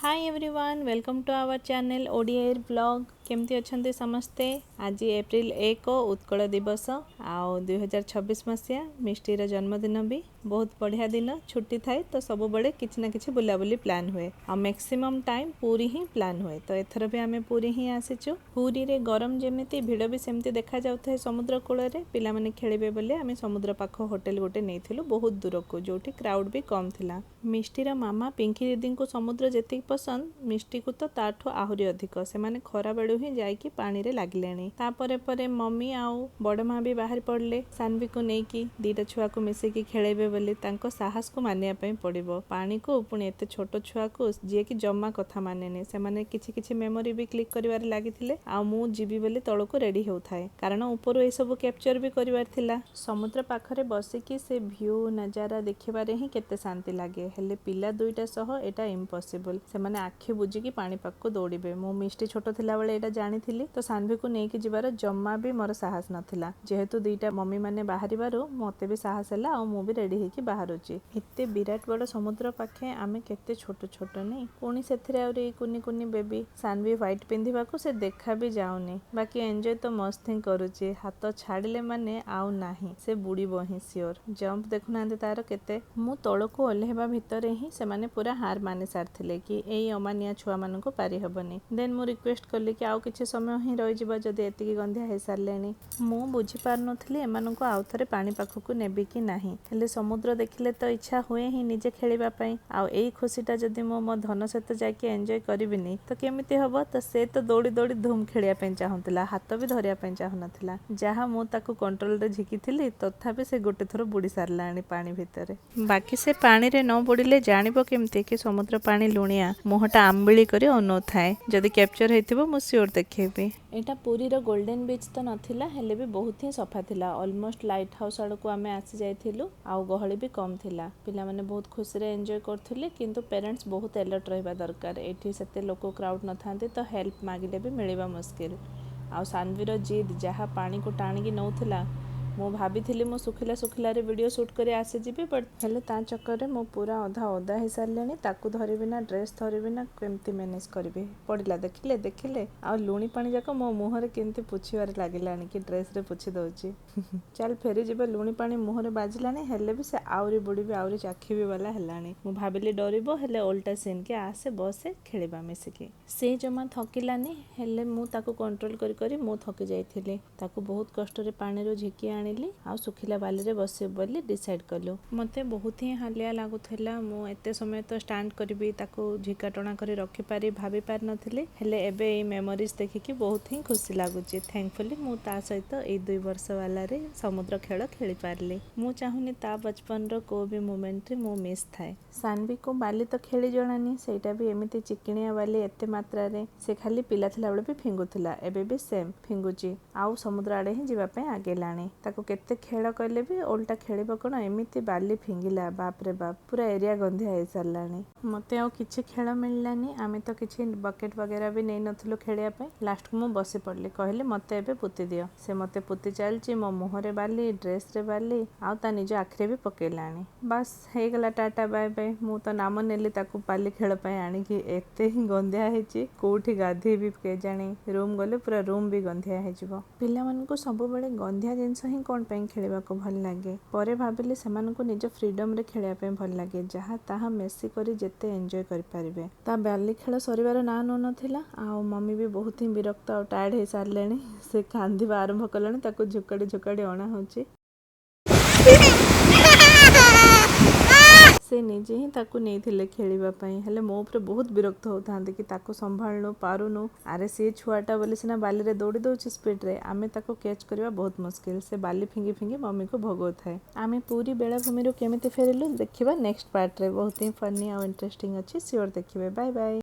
Hi everyone welcome to our channel Odia blog केमती अच्छे समस्ते। आज एप्रिल 1 उत्कल दिवस आउ 2026 मसीहा मिष्टीर जन्मदिन भी बहुत बढ़िया दिन छुट्टी थाए तो सब बड़े किसी ना किसी बुलाबुली प्लान हुए आ मैक्सिमम टाइम पूरी ही प्लान हुए। तो एथर भी आम पूरी ही आसीचु। पूरी रे गरम जमीती भिड़ भी सेमती देखा जाउଥାଏ समुद्र कूल रे पिला माने खेलिबे बोले आम समुद्र पाख होटेल गोटे नहीं बहुत दूर को जोटी क्राउड भी कम थिला। मिष्टीर मामा पिंकी दीदी को समुद्र जेती पसंद मिष्टी को तो ताठू आहरी अधिक से माने खरा बेड़ू ही जाइकी पानी रे लागिलेनी। तापरे परे मम्मी आउ बड़ माँ भी बाहर पड़ले सानवी को नेकी दीटा छुआ को मिसेकी खेलेबे बोली तांको साहस को मानिया पई पड़िबो। पानी को पुणी एते छोट छुआ को जे कि जम्मा कथा मानेनी से माने किछि किछि मेमोरी भी क्लिक करिवार लागिथिले आ मु जीवी बोली तळको रेडी होउथाए कारण ऊपर ए सब कैप्चर भी करिवार थिला। समुद्र पाखरे बसिकी से व्यू नजारा देखिबारे ही केते शांति लागे हेले पिला दुईटा सह एटा इम्पॉसिबल से माने आखि बुझिकी पानी पाक को दौड़िबे। मो मिष्टी छोट थिला बेले एटा जानिथिली तो सानवी को नेकी जिबार जम्मा भी मोर साहस नथिला जेहेतु दुईटा मम्मी माने बाहरिबारो मते भी साहस हैला आ मु भी रेडी हेकी बाहरुची। एते विराट बड़ समुद्र पाखे आमे केते छोट छोट नहीं पुणी सेथिरे आउरी कुनी कुनी बेबी सानवी व्हाइट पिंधिबा को से देखा भी जाउनी बाकी एंजॉय तो मस्त ही करूची। हाथ छाड़िले माने आउ नाही से बुड़ीबो ही सियोर। जंप देखुनांते तार केते मु तळको ओल्हेबा भितरे ही से माने पूरा हार माने सारथिले कि एई अमानिया छुआ मानन को पारी हबनी। देन मु रिक्वेस्ट करली कि आउ किछि समय ही रहि जिबा जदी एतिकी गंधिया हे सारलेनी। मु बुझी पार नथली एमानन को आउ थरे पानी पाखकु नेबी कि नाही हेले समुद्र देखिले तो इच्छा हुए ही निजे खेलिबा पई आउ एई खुशीटा जदी मो धन सहित जाके एन्जॉय करिबिनी तो केमिति हबो। तो से तो दौड़ी दौड़ी धूम खेलिया पई चाहुतला हाथ भी धरिया पई चाहुनथला जहा मु ताकू कंट्रोल रे झिकिथिली तथापि से गोटे थरो बुड़ी सारलानी पानी भितरे। बाकी से पानी रे न बुड़िले जानिबो केमति कि समुद्र पानी लुणिया मुहटा आंबिली करी अनो थाए जदी कैप्चर हेतिबो मु सियोर देखेबी। एटा पुरी रो गोल्डन बीच तो नथिला हेले भी बहुत ही सफा थिला ऑलमोस्ट लाइट हाउस आड़ को आमे आसी जाइथिलु आउ गहଳି भी कम थिला। पिला माने बहुत खुशी रे एन्जॉय करथिले किंतु पेरेंट्स बहुत अलर्ट रहबा दरकार एठी सेते लोक क्राउड न थांते तो हेल्प मागिले भी मिलिबा मुश्किल। आउ सानवीर जिद जहा पानी को टाणी की नौथिला मु भाभी मु सुखिला सुखिला रे वीडियो शूट करे आसी जीबी बट हेले ता चक्कर रे मु पूरा अधा ओदा हे सारलेनी ताकू धरिबी ना ड्रेस धरिबी ना केमती मैनेज करबी पड़िला देखिले देखिले आ लुणी पानी जाक मो मुहरे केमती पुछिबार लागिलानी कि ड्रेस रे पुछि दउची चल फेरी जिबे लुणी पानी मुहरे बाजिलानी हेले भी से आउरी बुड़ीबी आउरी चाखीबी वाला हेलानी। मु भाबिली डरिबो हेले ओल्टा सीन के आसे बसे खेलिबा मिसिकी से जमा थकिलानी हेले मु ताकू कंट्रोल करी करी मु थकी जाइथिली ताकू बहुत कष्ट रे पानी रो झिकी आनिली आ सुखिला बाली रे बसे बोली डिसाइड कलु। मते बहुत ही हालिया लागुथला मु एते समय तो स्टैंड करबी ताकू झिका टणा करी रखि पारी भाबी पार नथिले हेले एबे ए मेमोरीज देखिकी बहुत ही खुशी लागुची। थैंकफुली मु ता सहित ए 2 वर्ष वाला रे समुद्र खेल खेली पारली। मु चाहुनी ता बचपन रो को भी मोमेंट रे मु मिस थाए। सानवी को बाली तो खेली जणानी सेटा भी एमिति चिकनिया बाली एते मात्रा रे से खाली पिला थिला बेले भी फिंगुथिला एबे भी सेम फिंगुची आउ समुद्र आड़े ही जीवा पे आगेलानी ताको केते खेल कहले भी ओल्टा खेलिबो कोन एमिति बाली फिंगिला बाप रे बाप पूरा एरिया गंधिया हे सारलानी। मते आ किछि खेल मिललानी आमे तो किछि बकेट वगैरह भी नै नथलो खेलिया पे लास्ट को मु बसे पड़ली कहले मते एबे पुति दियो से मते पुति चलची मो मुहरे बाली ड्रेस रे बाली आ ता निज आखरे भी पकेलानी बस हे गला टाटा बाय बाय। मु तो नाम नेली ताकू बाली खेल पे आनी कि एते ही गंधिया हेची कोठी गाधी भी के जानी रूम गले पूरा रूम भी गंधिया हे जिवो। पिला मन को सब बळे गंधिया जिंस ही कोन पे खेलिबा को भल लागे परे भाबिले समान को निज फ्रीडम रे खेलिया पे भल लागे जहा ताहा मेसी करी जेते एन्जॉय करि परिबे। ता बाली खेल सरीबार ना न नथिला आ मम्मी भी बहुत ही विरक्त आ टायर्ड हे सारलेनी से कांदिबा आरंभ कलनी ताकू झुकड़ी झुकड़ी अणा होची से निजे ही ताकू नहीं खेलिबा पई हेले मो ऊपर बहुत विरक्त होतांते कि ताकू संभाळनो पारुनो अरे से छुआटा बोले सिना बाली रे दौड़ी दउची स्पीड रे आमे ताकू कैच करबा बहुत मुश्किल से बाली फिंगी फिंगी मम्मी को भगो थाए। आमे पूरी बेला भूमि रो केमिति फेरिलु देखिबा नेक्स्ट पार्ट रे बहुत ही फनी आ इंटरेस्टिंग अछि सियोर देखिबे बाय बाय।